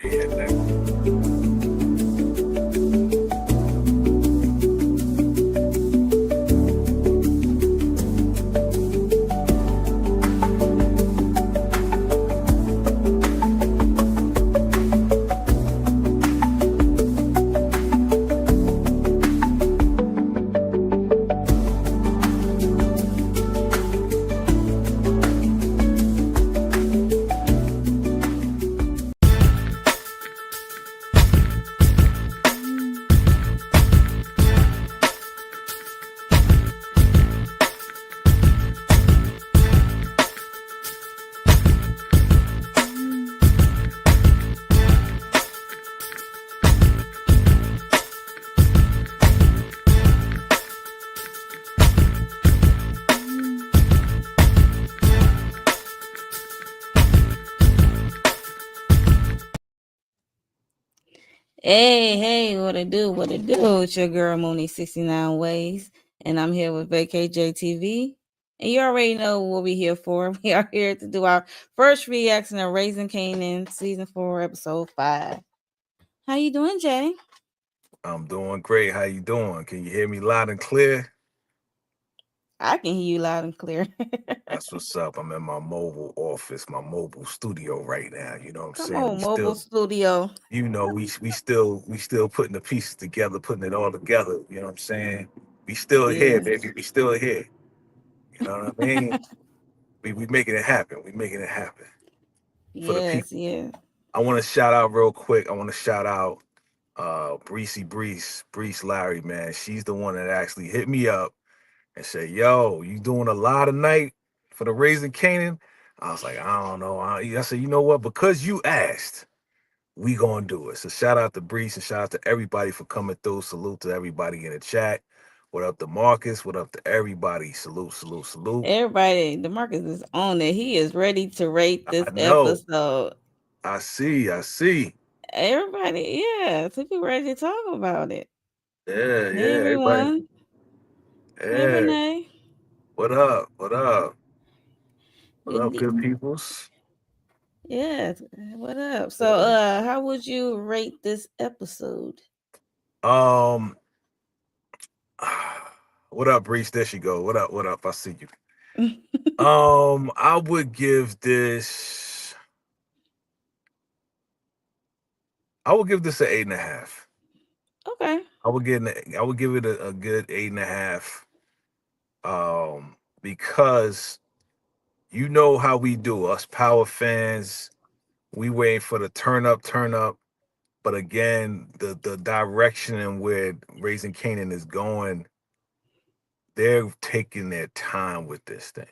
Yeah, that. Hey, what it do? What it do? It's your girl Mooney 69 Ways, and I'm here with VKJTV. And you already know what we're here for. We are here to do our first reaction of Raising Kanan, season 4, episode 5. How you doing, Jay? I'm doing great. How you doing? Can you hear me loud and clear? I can hear you loud and clear. That's what's up. I'm in my mobile office, my mobile studio right now. You know what I'm Come saying? We on, mobile still, studio. we still putting the pieces together, putting it all together. You know what I'm saying? We still here, Yeah. baby. We still here. You know what I mean? We making it happen. We making it happen for the Yes, people. yeah. I want to shout out real quick. I want to shout out Breese Larry, man. She's the one that actually hit me up and said, "Yo, you doing a lot tonight for the Raising Canaan?" I was like, "I don't know." I said, "You know what? Because you asked, we gonna do it." So shout out to Brees and shout out to everybody for coming through. Salute to everybody in the chat. What up to Marcus? What up to everybody? Salute, salute, salute. Everybody, DeMarcus is on it. He is ready to rate this I know. episode. I see. I see. Everybody, yeah, to be ready to talk about it. Yeah, Hey, yeah. Everybody. everyone. Hey, Yeah. Renee. What up? What up? What Good up, d- good peoples? Yeah, what up? So, Yeah. how would you rate this episode? Um. What up, Brees? There she go. What up? What up? I see you. I would give this. I would give this an 8.5. Okay. I would give it a good 8.5. Because you know how we do us power fans. We wait for the turn up. But again, the direction and where Raising Canaan is going, they're taking their time with this thing.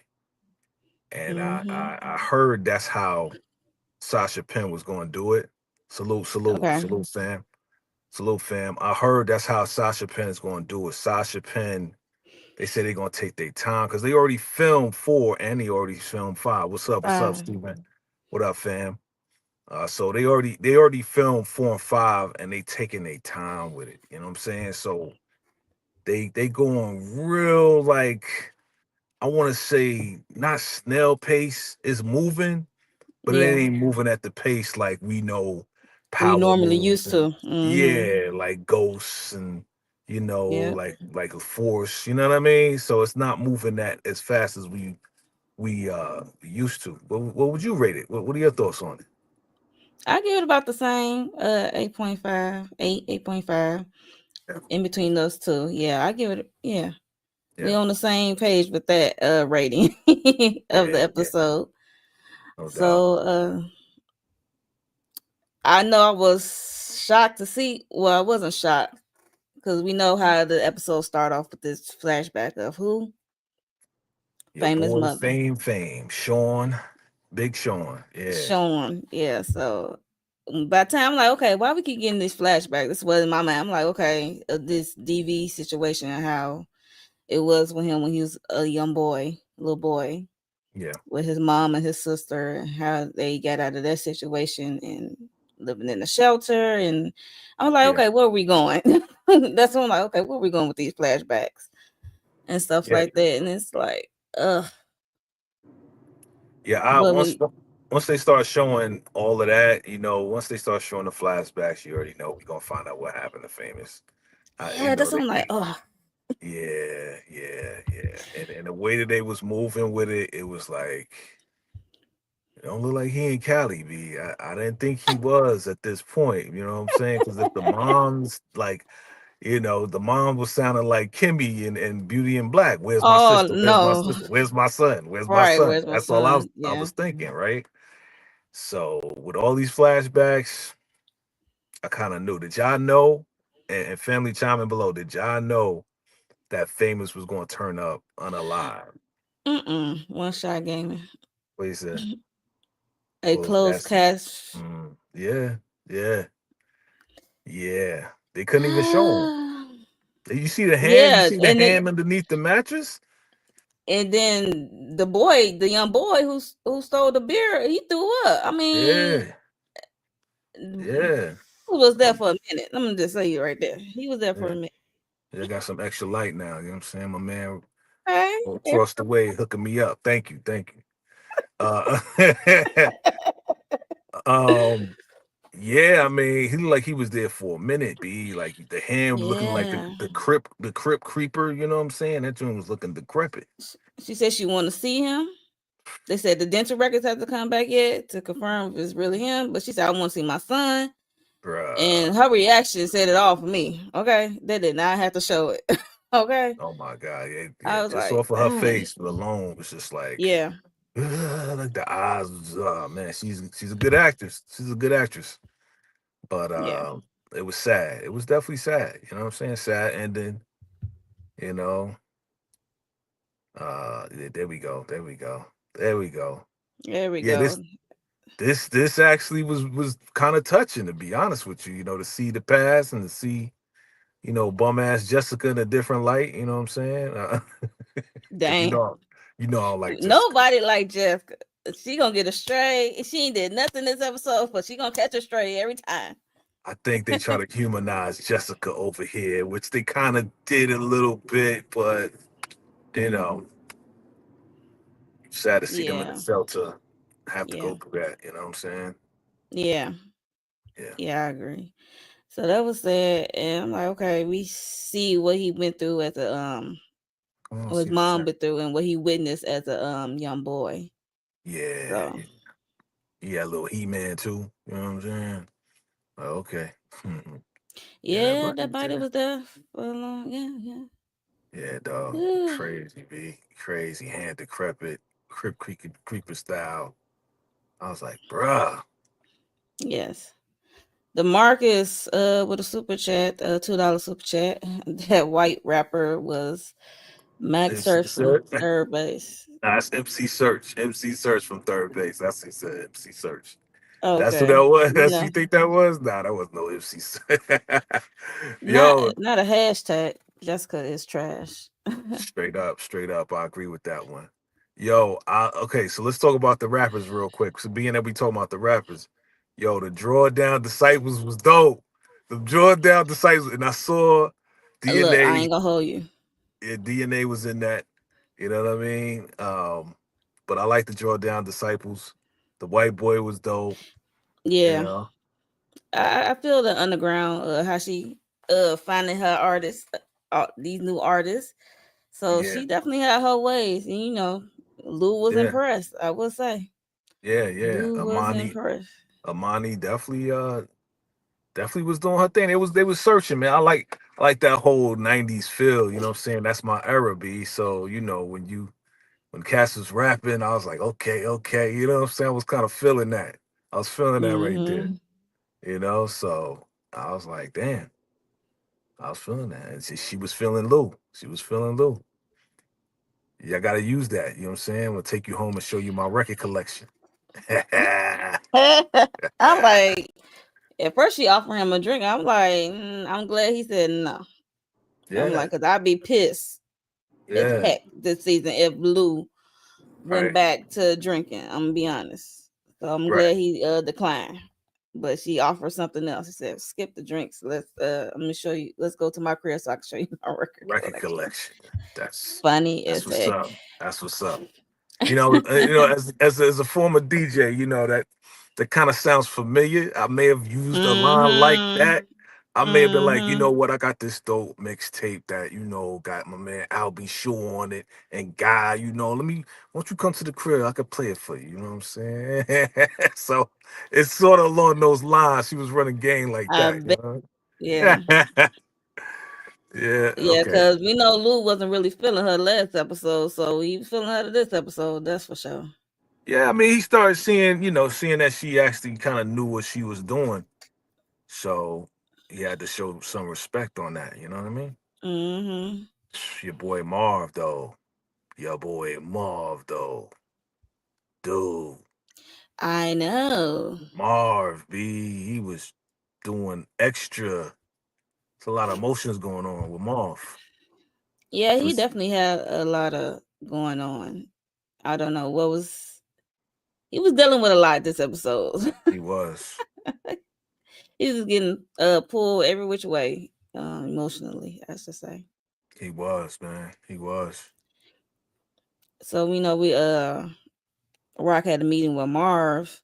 And Mm-hmm. I heard that's how Sasha Penn was going to do it. Salute, salute, Okay. salute, fam. Salute, fam. I heard that's how Sasha Penn is going to do it. Sasha Penn, they say they're going to take their time because they already filmed 4 and they already filmed 5. What's up? What's up, Five. Steven? What up, fam? So they already filmed 4 and 5 and they taking their time with it. You know what I'm saying? So they going real like I want to say not snail pace. It's moving, but it Yeah. ain't moving at the pace like we know We power normally moves used and to. Mm-hmm. yeah, like ghosts and Yep. like a force. You know what I mean? So it's not moving that as fast as we used to. What would you rate it? What are your thoughts on it? I give it about the same. 8.5, 8.5. Yeah, In between those two. Yeah, I give it. Yeah, we yeah, on the same page with that rating of the yeah, yeah. episode. No doubt. So, I know I was shocked to see. Well, I wasn't shocked because we know how the episode start off with this flashback of who Your famous boy, mother fame, Sean, Big Sean. Yeah, Sean. Yeah, so by the time I'm like, okay, why we keep getting this flashback? This was in my mind. I'm like, okay, this DV situation and how it was with him when he was a young boy, little boy, yeah, with his mom and his sister, and how they got out of that situation and living in a shelter. And I'm like, yeah, okay, where are we going? That's when I'm like, okay, where are we going with these flashbacks and stuff yeah, like that? And it's like, ugh. yeah. I But once when once they start showing all of that, once they start showing the flashbacks, you already know we're gonna find out what happened to Famous. Yeah, that's I'm like, They, oh, yeah, and the way that they was moving with it, it was like it don't look like he in Cali, B. I didn't think he was at this point. You know what I'm saying? Because if the mom's like, the mom was sounding like Kimmy and Beauty and Black. Where's my oh sister? Where's my no, sister? Where's my son? Where's my right? son? Where's my That's all I was son? I Yeah, was thinking, right? So with all these flashbacks, I kind of knew. Did y'all know? And family chiming below. Did y'all know that Famous was going to turn up unalive? one shot gaming, What you said? a Close closed casket. cash. Yeah, yeah, yeah. They couldn't even show him. You see the hand? You Yeah, see the hand underneath the mattress? and then the young boy who stole the beer, he threw up. I mean, Yeah, he yeah. was there Um, for a minute. Let me just say it right there. He was there for yeah. a minute. I got some extra light now. You know what I'm saying? My man Okay. across the way hooking me up. Thank you, thank you. Uh, um, yeah. I mean, he looked like he was there for a minute. B like the hand looking like Yeah. the crip creeper. You know what I'm saying? That joint was looking decrepit, She said she wanted to see him. They said the dental records have to come back yet to confirm if it's really him. But she said, I want to see my son. bruh. And her reaction said it all for me. Okay. They did not have to show it. Okay. Oh my god, yeah, yeah. I was Just like, off of her dang. face alone was just like, Yeah. like the eyes. Man, she's a good actress. She's a good actress. But Yeah. it was sad. It was definitely sad. You know what I'm saying? Sad ending. You know. There we go. There we go. There we go. There we Yeah, go. this actually was kind of touching, to be honest with you. To see the past and to see bum ass Jessica in a different light. You know what I'm saying? Because Dang. I don't like Jessica. Nobody like Jessica. She gonna get a stray. She ain't did nothing this episode, but she gonna catch a stray every time. I think they try to humanize Jessica over here, which they kind of did a little bit, but you know, sad to see them in the Yeah. shelter have to Yeah. go through that. You know what I'm saying? Yeah. Yeah. Yeah, I agree. So that was sad. And I'm like, okay, we see what he went through as a Come on, what his see the mom chat. went through and what he witnessed as a young boy. Yeah, So yeah. He had a little He-Man too. You know what I'm saying? Okay. Yeah, that yeah, body that was body there. was there for a long. Yeah, Yeah, dog. yeah. Crazy, B. Crazy. Hand decrepit. Creeper style. I was like, bruh. Yes. The Marcus with a super chat, $2 super chat. That white rapper was Max MC Search from Search. third base. Nah, that's MC Search. MC Search from third base. That's what he said. MC Search. That's who Okay. that was. That's who No, you think that was? Nah, that was no MC Search. not Yo, not a hashtag. Jessica is trash. straight up. I agree with that one. Yo, okay, so let's talk about the rappers real quick. So being that we talking about the rappers, yo, the draw down disciples was dope. The draw down disciples, and I saw Look, I DNA. ain't gonna hold you. Yeah, DNA was in that. You know what I mean? But I like the draw down disciples. The white boy was dope. You Yeah, know? I feel the underground. How she finding her artists, these new artists. So Yeah, she definitely had her ways, and Lou was yeah, impressed. I will say, yeah. Lou was impressed. Amani definitely was doing her thing. They was searching, man. I like that whole '90s feel. You know what I'm saying? That's my era, B. So when Cass was rapping, I was like, okay, okay. You know what I'm saying? I was kind of feeling that. I was feeling that right there. Mm-hmm. So I was like, damn, I was feeling that. And she was feeling Lou. She was feeling Lou. Yeah, I gotta use that. You know what I'm saying? I'm gonna take you home and show you my record collection. Yeah, I'm like, at first she offered him a drink. I'm like, I'm glad he said no. I'm yeah, like, cause I'd be pissed as heck this season if Lou went right, back to drinking. I'm gonna be honest. So I'm right. glad he declined. But she offered something else. She said, "Skip the drinks. Let me show you. Let's go to my crib so I can show you my record Record collection." collection. That's Funny that's as what's heck. up. That's what's up. as a former DJ, that kind of sounds familiar. I may have used a line like Mm-hmm. that. I may have been like, you know Mm-hmm. what, I got this dope mixtape that got my man Albie Shaw on it and Guy. Won't you come to the crib? I could play it for you. You know what I'm saying? So it's sort of along those lines. She was running game like I that. You bet. know? Yeah. Yeah. Yeah, Okay. because we know Lou wasn't really feeling her last episode, so he was feeling her to this episode, that's for sure. Yeah. I mean, he started seeing that she actually kind of knew what she was doing. So he had to show some respect on that. You know what I mean? Mm-hmm. Your boy Marv, though. Your boy Marv, though. Dude. I know. Marv, B. He was doing extra. It's a lot of emotions going on with Marv. Yeah, It he was, definitely had a lot of going on. I don't know what was he was dealing with a lot this episode. he was. He was getting pulled every which way, emotionally, I should say. He was, man. He was. So we know we Rock had a meeting with Marv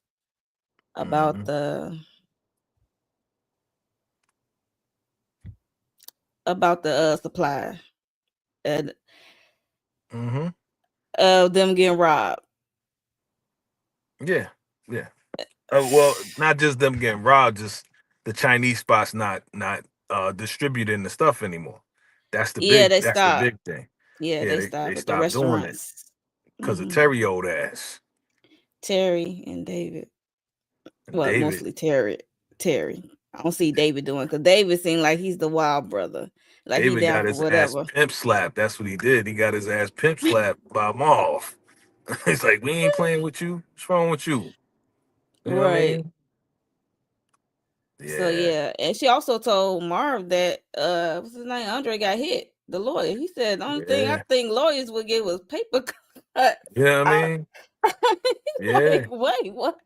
about Mm-hmm. the supply and Mm-hmm. them getting robbed. Yeah. Yeah. Well, not just them getting robbed, just the Chinese spots not distributing the stuff anymore. Yeah, they That's the stopped. big thing. Yeah, Yeah, they they stopped at the stopped doing it restaurants. because of Hmm. Terry old ass Terry and David. and Well, David. mostly Terry. Terry. I don't see David doing because David seemed like he's the wild brother. Like he David down got for his ass whatever. pimp slapped. That's what he did. He got his ass pimp slapped by Marv. It's like we ain't playing with you. What's wrong with you? You know what I Right. mean? So Yeah, yeah. And she also told Marv that what's his name? Andre got hit. The lawyer. He said the only thing I yeah. think lawyers would get was paper cuts. You know what I I, mean? like, Yeah, wait, what?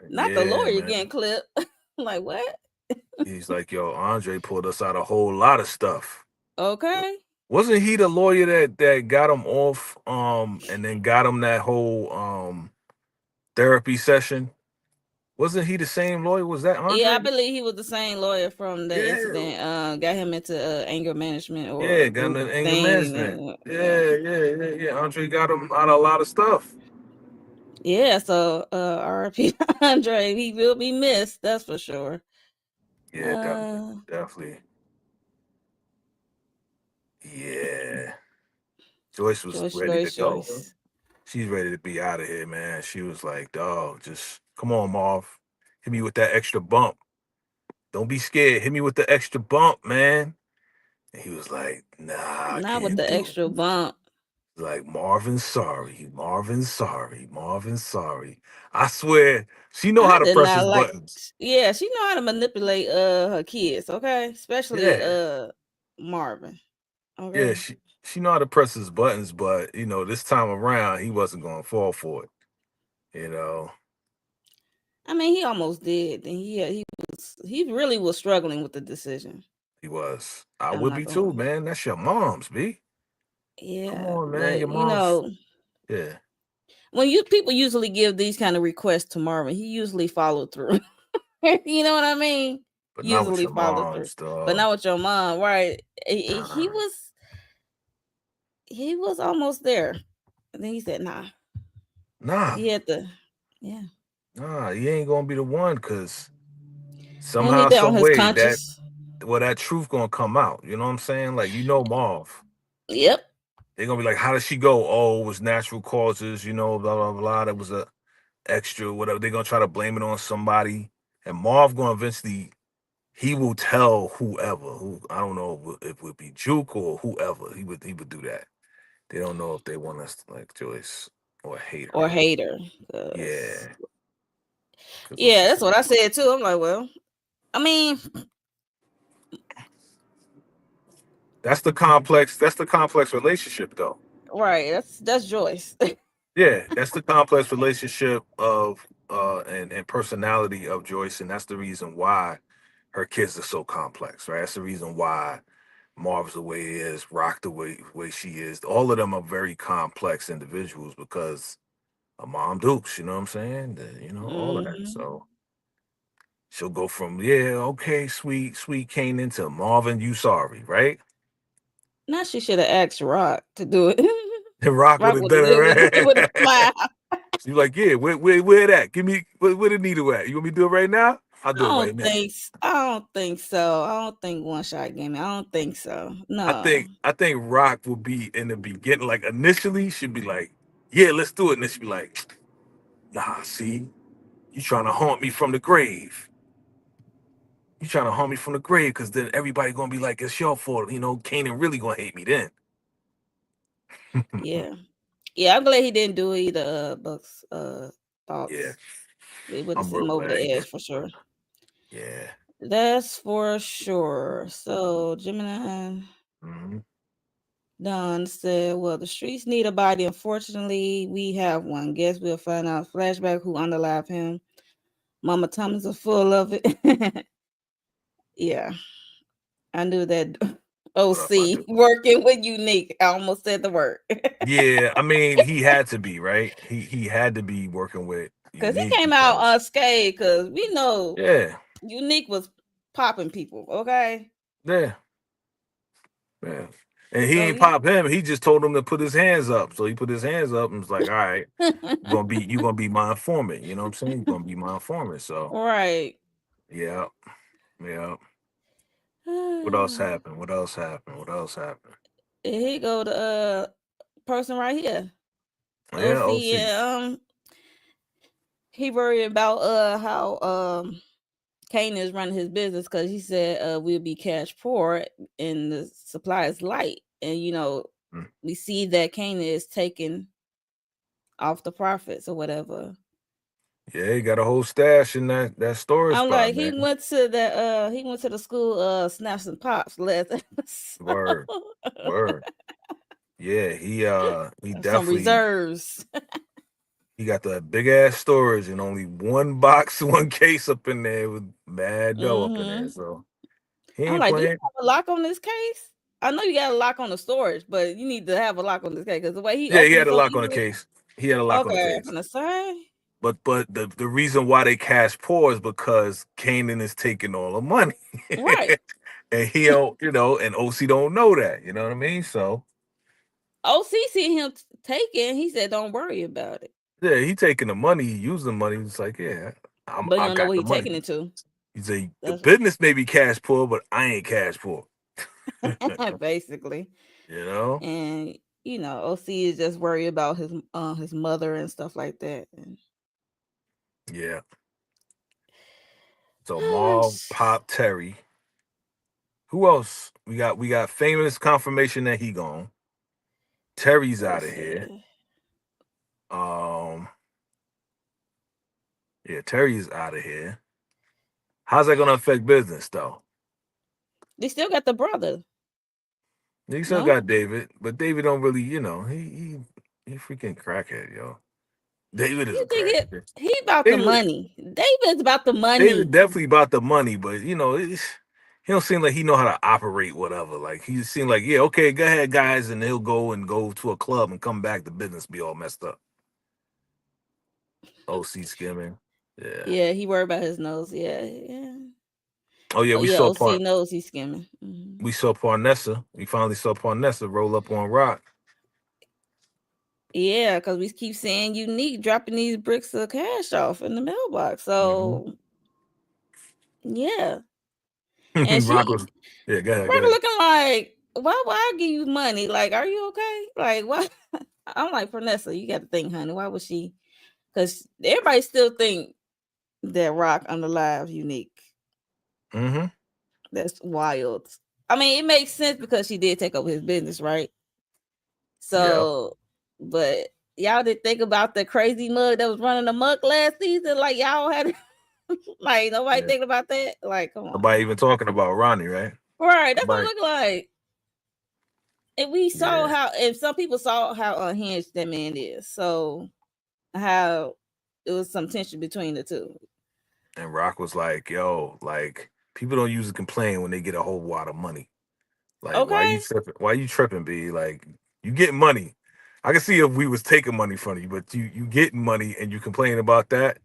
Not the yeah, lawyer man. getting clipped. Like what? He's like, yo, Andre pulled us out a whole lot of stuff. Okay. Wasn't he the lawyer that got him off and then got him that whole therapy session? Wasn't he the same lawyer? Was that Yeah, I Andre? believe he was the same lawyer from the Yeah. incident. Got him into anger management or Yeah, got group into anger thing. management. And, yeah, Yeah. Andre got him out of a lot of stuff. yeah. So, R.I.P. Andre, he will be missed. That's for sure. Yeah, definitely. Uh, Definitely. Yeah. Joyce was ready to go. choice. She's ready to be out of here, man. She was like, dog, just come on, Marv. Hit me with that extra bump. Don't be scared. Hit me with the extra bump, man. And he was like, nah, I Not with can't the do extra it. bump. Like Marvin's sorry. Marvin's sorry. Marvin's sorry. I swear, she know how I to did press not his like. buttons. Yeah, she know how to manipulate her kids. Okay, especially Yeah. Marvin. Yeah, Okay. she know how to press his buttons, but this time around he wasn't gonna fall for it. You know, I mean, he almost did, and he really was struggling with the decision. he was. I I'm would not be gonna too, lie. man. That's your mom's, B. Come Yeah, on, man. but Your mom's yeah. when you people usually give these kind of requests to Marvin, he usually followed through. You know what I mean? But not with Usually your follow through, mom's, but dog. not with your mom, right? He Nah. was almost there, and then he said, "Nah." Nah. He had to, yeah. Nah, he ain't gonna be the one because He don't somehow, need that on some his way that conscience. that truth gonna come out. You know what I'm saying? Like Marv. Yep. They're gonna be like, how did she go? Oh, it was natural causes, blah blah blah. That was a extra, whatever. They're gonna try to blame it on somebody. And Marv gonna eventually he will tell whoever, who I don't know if it would be Juke or whoever, he would do that. They don't know if they want us to like Joyce or hate Or her. hater. Yeah. Cause it's Yeah, just that's what I said too. I'm like, well, I mean, that's the complex relationship though. right. That's Joyce. Yeah, that's the complex relationship of and personality of Joyce, and that's the reason why her kids are so complex, right? That's the reason why Marv's the way he is, Rock the way she is. All of them are very complex individuals because of Mom Dukes. You know what I'm saying? All of that. Hmm. So she'll go from okay, sweet Kanan to Marvin, you sorry, right? Now she should have asked Rock to do it. And Rock would Rock have would have done did it it with a right. smile. She's like, yeah, where that? Give me where the needle at? You want me to do it right now? I'll do it right now. I don't think so. I don't think one shot gaming. I don't think so. No. I think Rock will be in the beginning, like initially, she'd be like, yeah, let's do it. And then she'd be like, nah, see, you trying to haunt me from the grave. You trying to haunt me from the grave because then everybody gonna be like, it's your fault. Kanan really gonna hate me then. Yeah. Yeah, I'm glad he didn't do either Buck's Yeah, thoughts. It would have I'm sent real him over glad the he edge did. for sure. Yeah. That's for sure. So Gemini Hmm. Don said, well, the streets need a body. Unfortunately, we have one. Guess we'll find out. Flashback who underlive him. Mama Thomas are full of it. Yeah. I knew that What up, my OC dude? working with Unique. I almost said the word. Yeah, I mean, he had to be, right? He had to be working with Cause he Unique came out because unscathed. Cause we know yeah, Unique was popping people. Okay, yeah, yeah. And he so ain't you pop him. He just told him to put his hands up. So he put his hands up and was like, all right, you gonna be my informant. You know what I'm saying? You're gonna be my informant. So right. yeah, yeah. What else happened? What else happened? What else happened? And here go the person right here. Yeah, OC OC. and he worried about how Kane is running his business because he said we'll be cash poor and the supply is light. And Mm. we see that Kane is taking off the profits or whatever. Yeah, he got a whole stash in that storage I'm spot, like, man. he went to the school Snaps and Pops last Word, episode. word. Yeah, he Some definitely reserves. he got the big ass storage and only one box, one case up in there with mad dough up in there. Hmm. So he I'm ain't like, do you playing. have a lock on this case? I know you got a lock on the storage, but you need to have a lock on this case because the way he Yeah, he opened it had a so lock on the easily. case. He had a lock on the Okay, I'm case. gonna say. But the reason why they cash poor is because Kanan is taking all the money. Right. And he don't, and OC don't know that. You know what I mean? So OC see him take it. He said, "Don't worry about it." yeah, he taking the money, he using the money. It's like, yeah, But you I don't know got what the he money. taking it to. He say the That's business may be cash poor, but I ain't cash poor. basically. You know? And OC is just worried about his mother and stuff like that. And Yeah. So Marv, Pop, Terry. Who else? We got famous confirmation that he gone. Terry's out let's of here. see. Um, yeah, Terry's out of here. How's that gonna affect business though? They still got the brother. He still No, got David, but David don't really, he freaking crackhead, yo. David is you a think crackhead. he about the David, money? David's about the David money, definitely about the money, but he don't seem like he know how to operate whatever. Like he seem like, yeah, okay, go ahead, guys, and he'll go to a club and come back, the business be all messed up. OC skimming. Yeah. Yeah, he worried about his nose. Yeah, yeah. Oh yeah, Oh yeah, OC knows he's skimming. we saw Parnessa. We finally saw Parnessa roll up on Rock. Yeah, because we keep saying Unique dropping these bricks of cash off in the mailbox. Hmm. So yeah, and Rock she was yeah, go ahead, go Rocker ahead. looking like, why I give you money? Like, are you okay? Like, why? I'm like, Vanessa, you got to think, honey. Why would she? Because everybody still think that Rock underlives Unique. Mm-hmm. That's wild. I mean, it makes sense because she did take over his business, right? Yep. So, but y'all did think about the crazy mug that was running amok last season? Like, y'all had, like, nobody Yeah. thinking about that? Like, come on. Nobody even talking about Ronnie, right? Right. That's what Nobody. it looked like. And we saw Yeah. how, and some people saw how unhinged that man is. So, how it was some tension between the two. And Rock was like, yo, like people don't usually complain when they get a whole wad of money. Like, why you Okay. tripping? Why you tripping, B? Like, you getting money. I can see if we was taking money from you, but you getting money and you complain about that.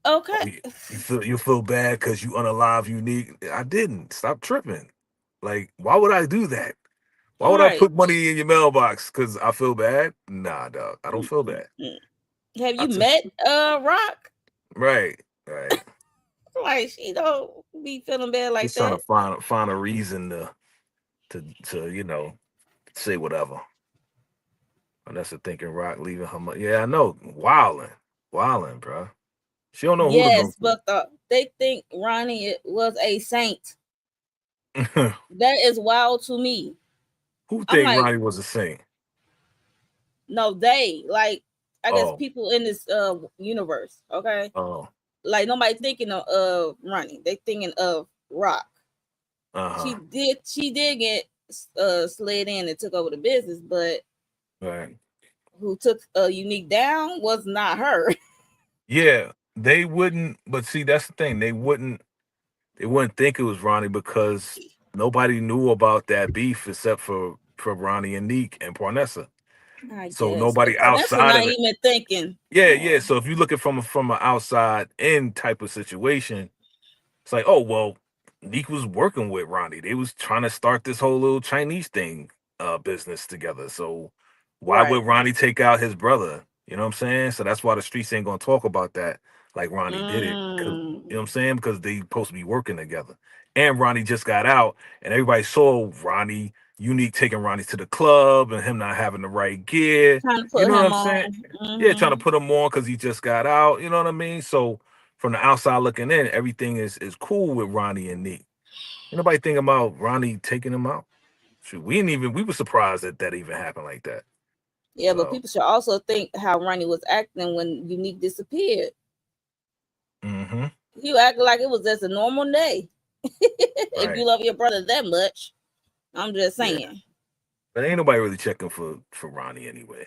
Okay. Oh, you feel bad because you unalive unique. I didn't. Stop tripping. Like, why would I do that? Why would I Right. put money in your mailbox? Because I feel bad? Nah, dog. I don't feel bad. Mm. Have I you just met Rock? right, right. Like she don't be feeling bad like Just trying to that. find a reason to say whatever. And that's the thinking rock leaving her. Yeah, I know. Wilding, bro. She don't know who to go Yes, but they think Ronnie was a saint. to. That is wild to me. Who I'm think like, Ronnie was a saint? no, they like I guess Oh, people in this universe, okay? oh, Like nobody thinking of Ronnie. They thinking of Rock. uh huh. She did get slid in and took over the business, but Right. who took Unique down was not her. Yeah, they wouldn't. But see, that's the thing. They wouldn't. They wouldn't think it was Ronnie because nobody knew about that beef except for Ronnie and Neek and Parnessa. I So guess, but nobody Vanessa outside not of it. even thinking. Yeah, yeah. Oh, So if you look at from an outside in type of situation, it's like, oh well, Neek was working with Ronnie. They was trying to start this whole little Chinese thing business together. So why right. would Ronnie take out his brother? You know what I'm saying? So that's why the streets ain't gonna talk about that like Ronnie did it. Cause Mm, you know what I'm saying? Because they supposed to be working together. And Ronnie just got out and everybody saw Ronnie Unique taking Ronnie to the club and him not having the right gear. trying to You put know what him I'm saying? on. Yeah, trying to Hmm. put him on because he just got out. You know what I mean? So from the outside looking in, everything is cool with Ronnie and Nick. Ain't nobody thinking about Ronnie taking him out. Shoot, we were surprised that that even happened like that. Yeah, but So, people should also think how Ronnie was acting when Unique disappeared. mm-hmm, He acted like it was just a normal day. If right, you love your brother that much, I'm just yeah. saying. But ain't nobody really checking for Ronnie anyway,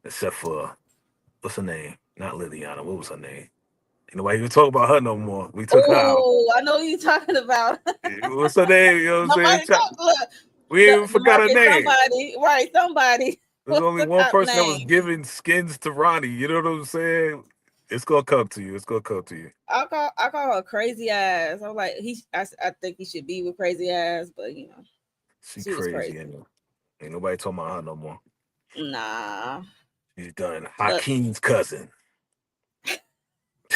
except for what's her name? Not Liliana. What was her name? Ain't nobody even talk about her no more. We took her out. Oh, I know who you're talking about. What's her name? You know what I'm saying? Nobody talk. Look, We even the forgot her market. name. Somebody, right? Somebody. There's What's only the one cop person that was name? giving skins to Ronnie. You know what I'm saying? It's gonna come to you. It's gonna come to you. I call her crazy ass. I'm like I think he should be with crazy ass, but She she was crazy, crazy. ain't nobody talking about her no more. Nah, She's done but Hakeem's cousin.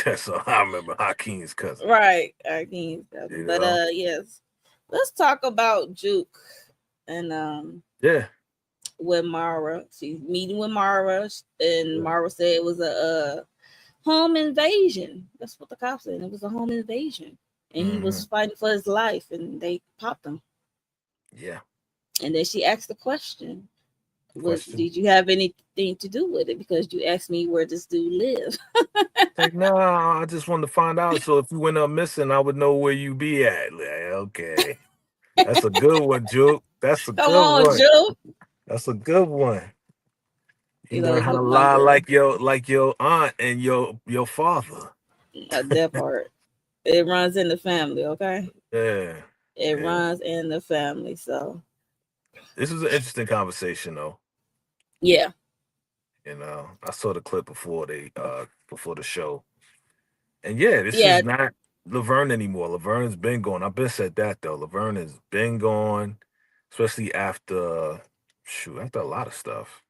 That's all I remember. Hakeem's cousin. right, I can't. You But know? yes, let's talk about Juke and Yeah. with Mara. She's meeting with Mara, and Yeah. Mara said it was a home invasion. That's what the cops said. It was a home invasion, and he Hmm. was fighting for his life, and they popped him. Yeah. And then she asked the question: "Was Question. did you have anything to do with it? Because you asked me where this dude live." Like, no, I just wanted to find out. So if you went up missing, I would know where you be at. Like, okay. That's a good one, Juke. That's a Come good on, one. Juke. That's a good one. You learn It how to was my lie girl. like your aunt and your father. That part. It runs in the family, okay? Yeah. It Yeah. runs in the family. So This is an interesting conversation though. yeah. I saw the clip before the show. And yeah, this Yeah. is not Laverne anymore. Laverne's been gone. I've been said that though. Laverne has been gone, especially after a lot of stuff,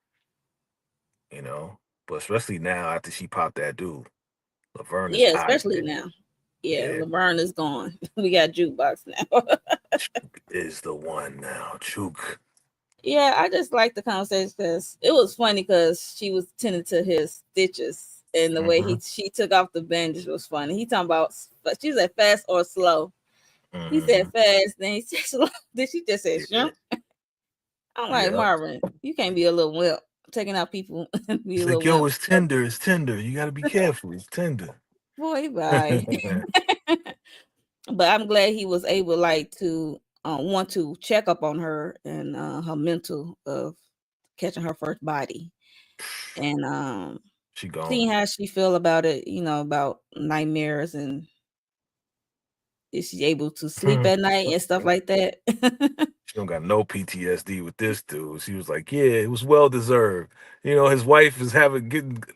you know. But especially now after she popped that dude. Laverne is Yeah, out of especially here. now. Yeah, Yeah. Laverne is gone. We got jukebox now. Chuk is the one now. Chuk. Yeah, I just like the conversation because it was funny because she was tending to his stitches and the way Mm-hmm. she took off the bandage was funny. He talking about she said fast or slow. He said Mm-hmm. fast, then he said slow. Then she just said Yeah. shrimp. I'm like Yeah. Marvin, you can't be a little wimp taking out people be a He's little like, yo, wimp. it's tender. It's tender. You got to be careful. It's tender. Boy, bye. But I'm glad he was able like to want to check up on her and her mental of catching her first body and She gone. seeing how she feel about it, about nightmares and is she able to sleep Hmm. at night and stuff like that? She don't got no PTSD with this dude. She was like, "Yeah, it was well deserved." You know, his wife is having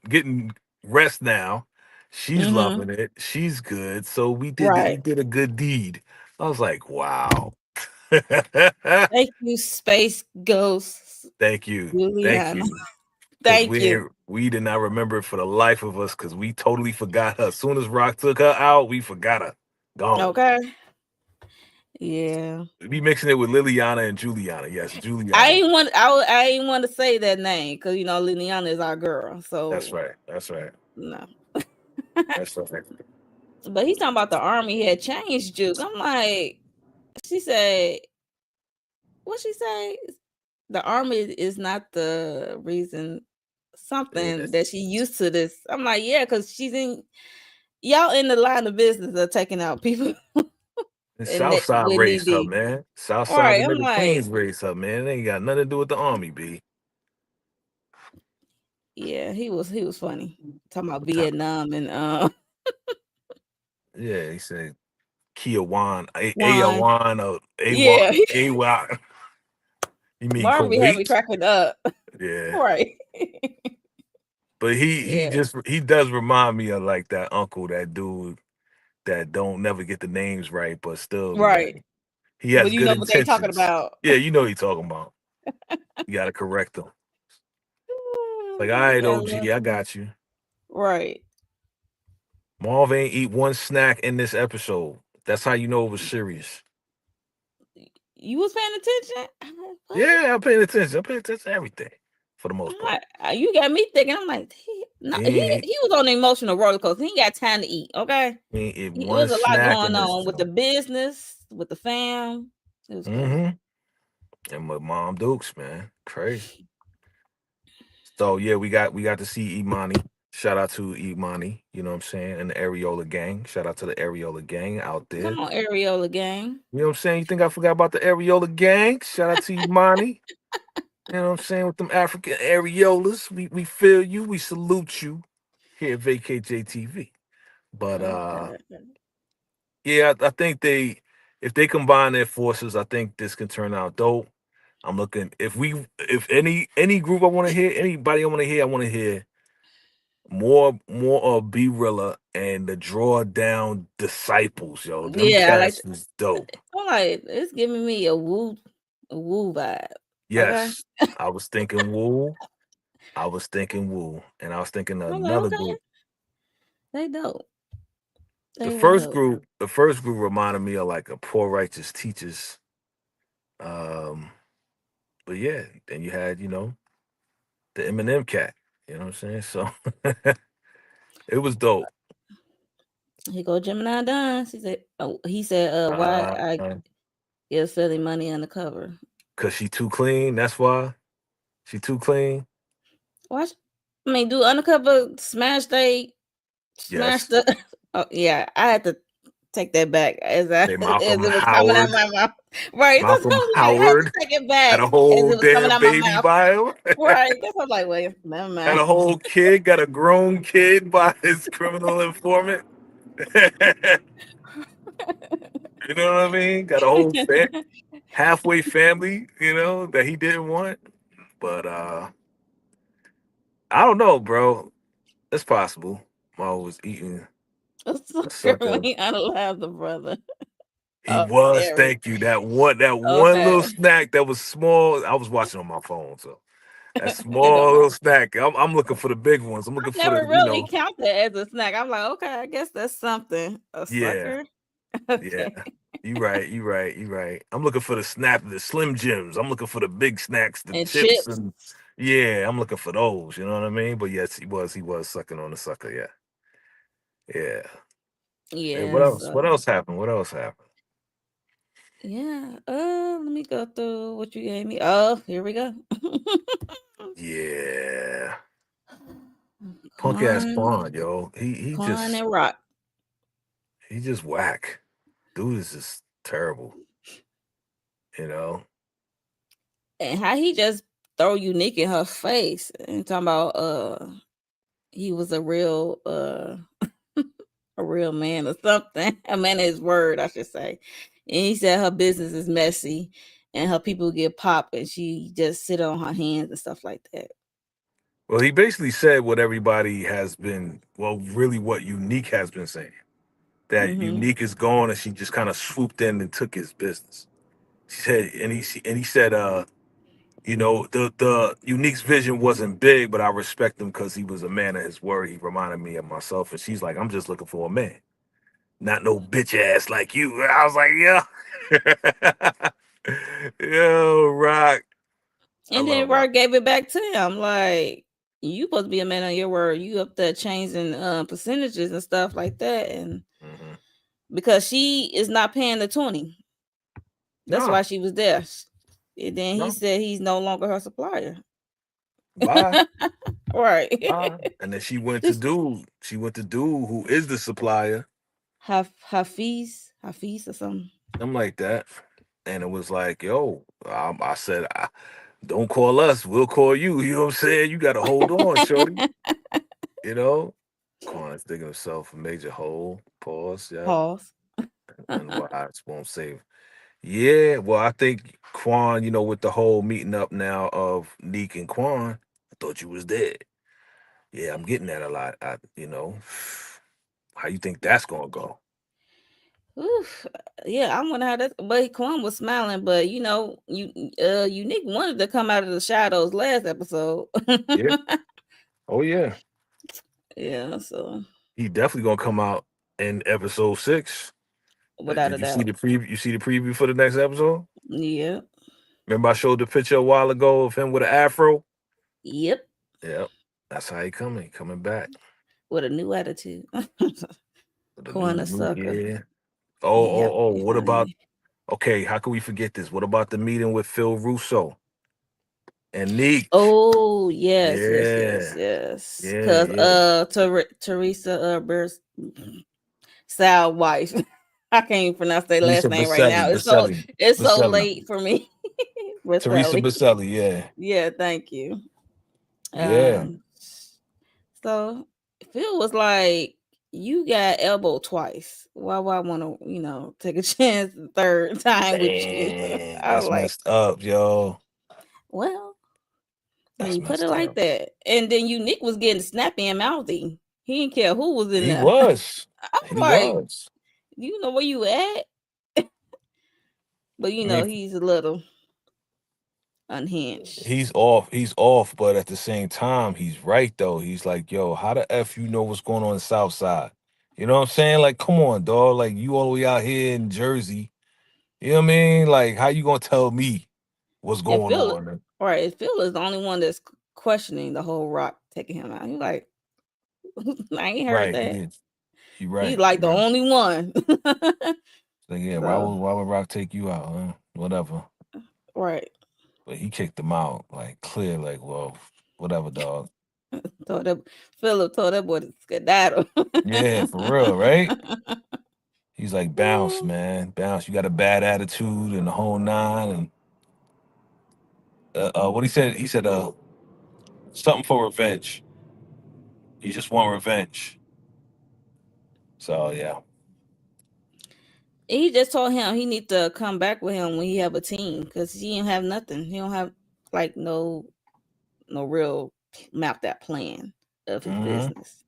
getting rest now. She's Hmm. loving it. She's good. So we Right. did a good deed. I was like, "Wow." Thank you, Space Ghost Thank you. Thank Juliana. you. Because Thank you. we did not remember it for the life of us because we totally forgot her. As soon as Rock took her out, we forgot her. Gone. Okay. Yeah. We be mixing it with Liliana and Juliana. Yes, Juliana. I ain't want to say that name because Liliana is our girl. That's So right. That's right. no. That's right. But he's talking about the army had changed Juke. I'm like, she said, what she say? The army is not the reason Yeah. something that she used to this. I'm like, yeah, because y'all in the line of business of taking out people And and that Southside with raised her, need. man. All Southside right. and I'm nigga like, Queens raised her, man. It ain't got nothing to do with the army, B. yeah, he was funny. Talking about Nah. Vietnam and Yeah, he said Kia Wan, Juan. Wan, or Yeah. A Y. You mean Marvin had me Kuwait? cracking up. Yeah. Right. But Yeah. he does remind me of like that uncle, that dude that don't never get the names right, but still be Right. like he But has you good know what they talking intentions. about. Yeah, you know what he talking about. You gotta correct him. It's like, all You right, gotta love OG, I him. got you. Right. Marv ain't eat one snack in this episode. That's how you know it was serious. You was paying attention? I'm like, what? Yeah, I'm paying attention. I'm paying attention to everything for the most I'm part. like, you got me thinking. I'm like, no, He he ain't, he was on an emotional roller coaster. He ain't got time to eat. Okay, he ain't eat it one was a lot snack in going this on with the joint. business, with the fam. It was crazy. Mm-hmm. And with Mom Dukes, man. Crazy. So yeah, we got to see Imani. Shout out to Imani, you know what I'm saying, and the Areola gang. Shout out to the Areola gang out there. Come on, Areola gang. You know what I'm saying? You think I forgot about the Areola gang? Shout out to Imani. You know what I'm saying? With them African areolas. We feel you. We salute you here at Vacate JTV. But Okay. yeah, I think if they combine their forces, I think this can turn out dope. I'm looking if any group I want to hear, anybody I want to hear more of B Rilla and the Draw Down Disciples, yo. Them Yeah, I like. cats is dope. I'm like, it's giving me a woo vibe. Okay. Yes. I was thinking Woo. I was thinking Woo. And I was thinking I'm like, another okay, group. they dope. The They were first dope. group, the first group reminded me of like a Poor Righteous Teachers. Um, but yeah, then you had, the Eminem cat. You know what I'm saying? So it was dope. He go Gemini dance. He said, why Uh, I give silly money undercover. Cause she too clean. That's why she too clean. Watch. I mean, do undercover smash Yes. the? Oh yeah, I had to take that back as I They as Malcolm it was coming out Howard. my mouth. Right. That's what Malcolm I'm like. I had to Howard take it had back a as whole it was coming damn out my baby mouth. by him. Right. That's what I'm like. Wait, never Had mind. a whole kid, got a grown kid by his criminal informant. You know what I mean? Got a whole halfway family, that he didn't want. But I don't know, bro. It's possible. I was eating A a sucker when sucker. he unalived the brother. He Oh, was, scary. thank you. That one Okay. little snack that was small. I was watching on my phone, so that It don't small matter. little snack. I'm looking for the big ones. I'm I looking for never the. really counted as a snack. I'm like, okay, I guess that's something. A Yeah, sucker. yeah. Okay. You right, you right, you right. I'm looking for the Slim Jims. I'm looking for the big snacks, the And chips, chips. and yeah, I'm looking for those. You know what I mean? But yes, he was sucking on the sucker. Yeah, yeah. Hey, what Yeah, else? What so else happened? What else happened? yeah. Let me go through what you gave me. Oh, here we go. Yeah, punk ass Quan, Spawn, yo. He Quan just and Rock. he just whack. Dude is just terrible. You know. And how he just throw unique in her face and talking about he was a real a real man or something. A man of his word, I should say. And he said her business is messy and her people get popped and she just sit on her hands and stuff like that. Well, he basically said what everybody has been, well, really what Unique has been saying. That Hmm. Unique is gone, and she just kind of swooped in and took his business. She said, and he said, the Unique's vision wasn't big, but I respect him because he was a man of his word. He reminded me of myself, and she's like, I'm just looking for a man, not no bitch ass like you. I was like, yo, Rock, I And love then Rock. Rock gave it back to him. Like, you supposed to be a man on your word. You up there changing percentages and stuff like that. And Hmm. because she is not paying the 20. That's No, why she was there. And then he no, said he's no longer her supplier. bye. Right. And then she went to Just dude. She went to dude who is the supplier. Hafiz or something. I'm like that. And it was like, yo, I said, don't call us. We'll call you. You know what I'm saying? You got to hold on, shorty. You know? Kwan's digging himself a major hole. Pause. Yep. Pause. And why it won't save. Yeah. Well, I think Quan, with the whole meeting up now of Neek and Quan, I thought you was dead. Yeah, I'm getting that a lot. How you think that's gonna go? Oof. Yeah, I wonder how that. But Quan was smiling, but Unique wanted to come out of the shadows last episode. Yeah. Oh yeah. Yeah, so He definitely gonna come out in episode 6. without a Did you see doubt. the preview? You see the preview for the next episode? Yeah. Remember I showed the picture a while ago of him with an afro? Yep. Yep. That's how he coming back. With a new attitude. With a Quan a new sucker. yeah. Yep. What about okay, how can we forget this? What about the meeting with Phil Russo and Neek? Oh yes, yes, yes, Yeah. yes. Yeah, Cause yeah. Teresa Sal wife. I can't even pronounce their last Teresa name right now. It's so Baselli. late for me. Teresa Sally. Baselli, yeah. Yeah, thank you. Yeah. Um so Phil was like, you got elbowed twice. Why would I wanna, take a chance the third time with you? Man, I was that's like, messed up, yo. well, when That's you put it messed like up. that. And then Unique was getting snappy and mouthy. He didn't care who was in He there. was. I'm He like, was. you know where you at? But I mean, he's a little unhinged. he's off. He's off, but at the same time, he's right though. He's like, yo, how the F you know what's going on the South Side? You know what I'm saying? Like, come on, dog. Like you all the way out here in Jersey. You know what I mean? Like, how you gonna tell me what's And going Phil, on? right? Phil is the only one that's questioning the whole Rock taking him out. He's like, I ain't heard Right, he that. is. You He's right. like You the right. only one. So yeah, why So would why would Rock take you out? Huh? Whatever. right, But he kicked him out, like clear, like, well, whatever, dog. told that Philip told that boy to skedaddle. Yeah, for real, right? He's like, bounce, man, bounce. You got a bad attitude and the whole nine. And what he said, something for revenge. He just want revenge. So yeah. He just told him he need to come back with him when he have a team because he don't have nothing. He don't have like no real mapped out plan of his Hmm. business.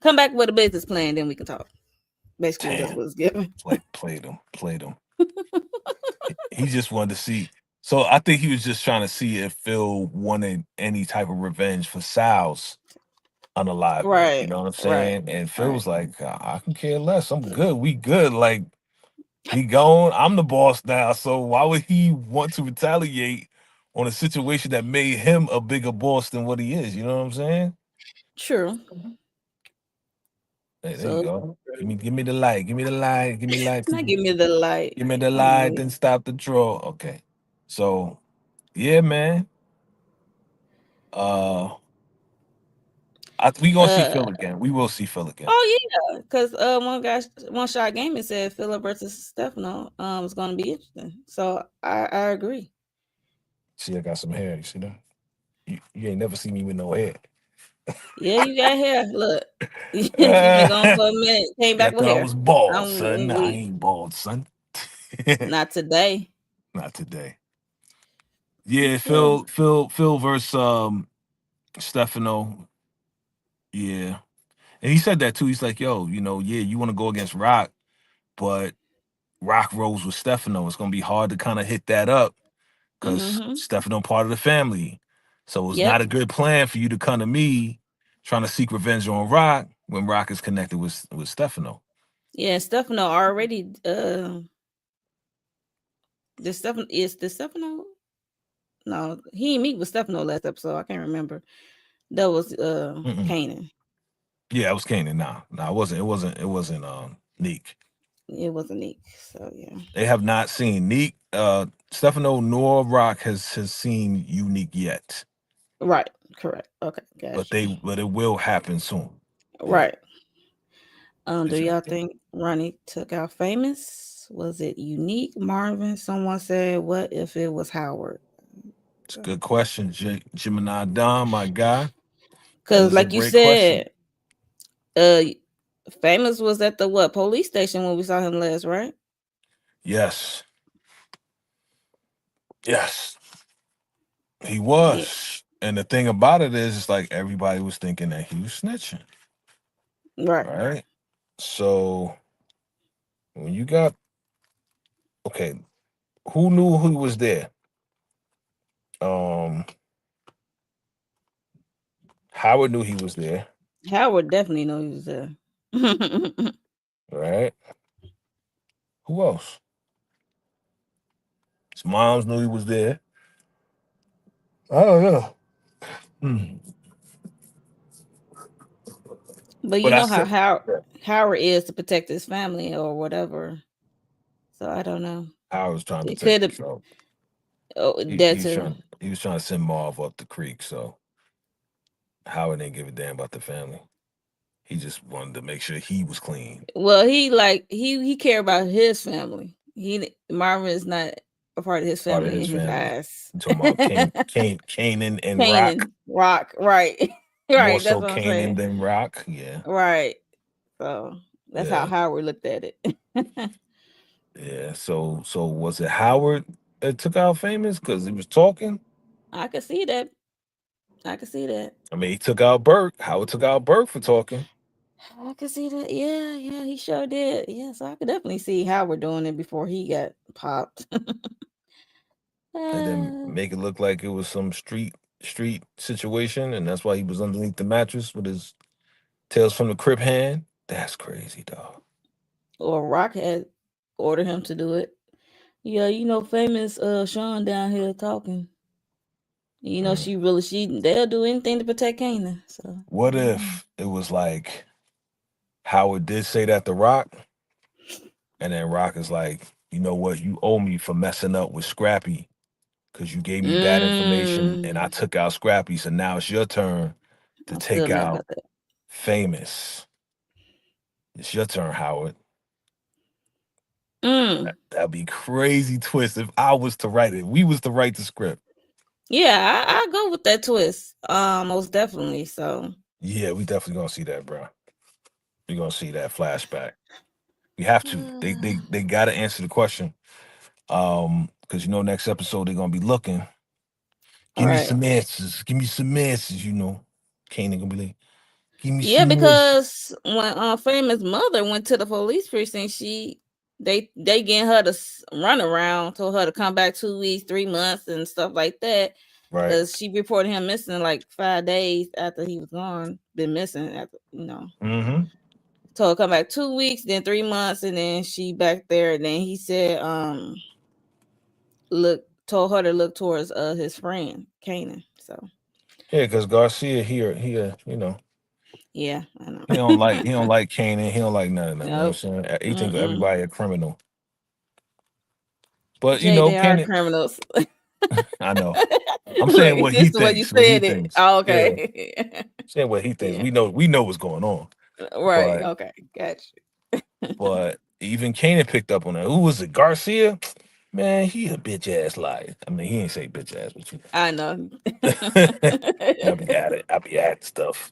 Come back with a business plan, then we can talk. Basically, that's Damn, what it's given. played him. He just wanted to see. So I think he was just trying to see if Phil wanted any type of revenge for Sal's unalivement. You Right, know what I'm right, saying? And Phil right. was like, I can care less. I'm good. We good. Like he gone. I'm the boss now. So why would he want to retaliate on a situation that made him a bigger boss than what he is? You know what I'm saying? True. Hey, there you So go. Give me the light. Give me the light. Give me light. now give me the light. Give me the I'm light. weak. Then stop the draw. Okay. So yeah, man. Uh, we gonna see Uh Phil again. We will see Phil again. oh yeah, because one shot gaming said Philip versus Stefano is going to be interesting. So I agree. See, I got some hair. You see that? You ain't never see me with no hair. Yeah, you got hair. Look, you been gone Yeah, for a minute. Came I back with thought I hair. was bald, son. I'm I weak. ain't bald, son. Not today. Not today. Yeah, Okay. Phil versus Stefano. Yeah. And he said that too. He's like, yo, yeah, you want to go against Rock, but Rock rolls with Stefano. It's gonna be hard to kind of hit that up because Mm-hmm. Stefano part of the family. So it's not Yep. a good plan for you to come to me trying to seek revenge on Rock when Rock is connected with Stefano. Yeah, Stefano already. The Stefano. No, he didn't meet with Stefano last episode. I can't remember. That was Mm-mm. Kanan. Yeah, it was Kanan. Nah, it wasn't. It wasn't. Neek. It wasn't Nick. So yeah. They have not seen Neek. Stefano nor Rock has seen Unique yet, Right. Correct. Okay. but Got you. but it will happen soon. Yeah, Right. Do it's y'all right there. think Ronnie took out famous? Was it unique, Marvin? Someone said, "What if it was Howard?" It's a good question, Gemini Don, my guy. That Because, is a like you great question. said, famous was at the what police station when we saw him last, right? Yes, yes, he Yeah. was. And the thing about it is, it's like everybody was thinking that he was snitching, Right. right? So when you got okay, who knew who was there? Um, Howard knew he was there, Howard definitely know he was there. right? Who else? His moms knew he was there. I don't know. Hmm. But you But I know how said Howard is to protect his family or whatever. So I don't know. Howard was trying to It protect could have. himself. Oh, He, that he was too. trying he was trying to send Marv up the creek, so Howard didn't give a damn about the family. He just wanted to make sure he was clean. Well, he care about his family. He Marvin is not a part of his Part of family his in his family. eyes. You talking about Kanan and Rock. Canaan, Rock, right, More right. That's so what I'm Kanan saying. than Rock. Yeah. Right. So that's how Yeah. Howard looked at it. Yeah. So was it Howard that took out famous because he was talking? I could see that. I could see that. I mean, he took out Burke. Howard took out Burke for talking. I could see that. Yeah, yeah, he sure did. Yeah, so I could definitely see Howard doing it before he got popped. And then uh, make it look like it was some street situation, and that's why he was underneath the mattress with his tails from the crib hand. That's crazy, dog. or Rock had ordered him to do it. Yeah, famous Sean down here talking. Mm. She they'll do anything to protect Kanan. So I What don't know. if it was like Howard did say that to Rock, and then Rock is like, you know what, you owe me for messing up with Scrappy because you gave me bad information and I Mm, took out Scrappy, so now it's your turn to I'm still take mad out about that. Famous. It's your turn, Howard. Mm, That'd be crazy twist if I was to write it. We was to write the script. yeah, I go with that twist. Most definitely. So Yeah, we definitely gonna see that, bro. We're gonna see that flashback. We have to. They gotta answer the question. Because next episode they're gonna be looking. all Give me right. some answers. Give me some answers. Kanan gonna be like, give me Yeah, some answers. because when famous mother went to the police precinct, they getting her to run around, told her to come back 2 weeks, 3 months, and stuff like that. Right. Because she reported him missing like 5 days after he was gone, been missing after Mm-hmm. told her come back 2 weeks, then 3 months, and then she back there. And then he said, look, told her to look towards his friend Kanan. So Yeah, because Garcia here, yeah, I know. he don't like Kanan. He don't like none of them. You know Nope. what I'm saying? He think Mm-mm. everybody a criminal. But Jay, they are Kanan, criminals. I know. I'm saying Look, what he just the way you thinks. What he said it. thinks. Oh, Yeah. okay. Saying what he thinks. Yeah. We know what's going on. Right. But Okay. Gotcha. but even Kanan picked up on that. Who was it? Garcia? Man, he a bitch ass liar. I mean, he ain't say bitch ass, but you I know. know. I be at it. I be at stuff.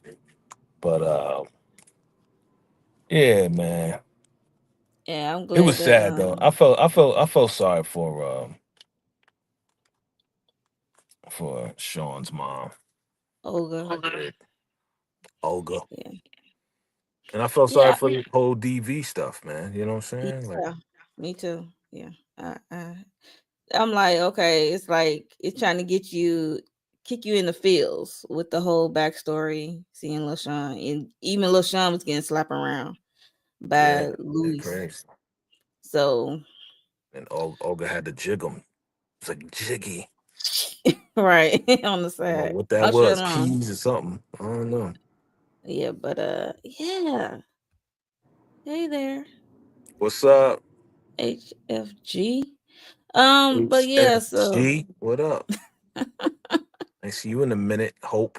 But yeah, man. Yeah, I'm It glad was that sad though. I felt sorry for Sean's mom. Olga. I did. Olga. Yeah. And I felt sorry Yeah. for the whole DV stuff, man. You know what I'm saying? Like, Yeah. Me too. Yeah. I'm like, okay, it's like it's trying to get you kick you in the feels with the whole backstory, seeing LaShawn. And even LaShawn was getting slapped around yeah, by yeah, Luis. crazy. So And Olga had to jig him. It's like jiggy. right on the I don't know side. what that I'll show was, along. keys or something. I don't know. Yeah, but yeah. Hey there, What's up? HFG. But yeah, so HFG. What up? I see you in a minute. Hope.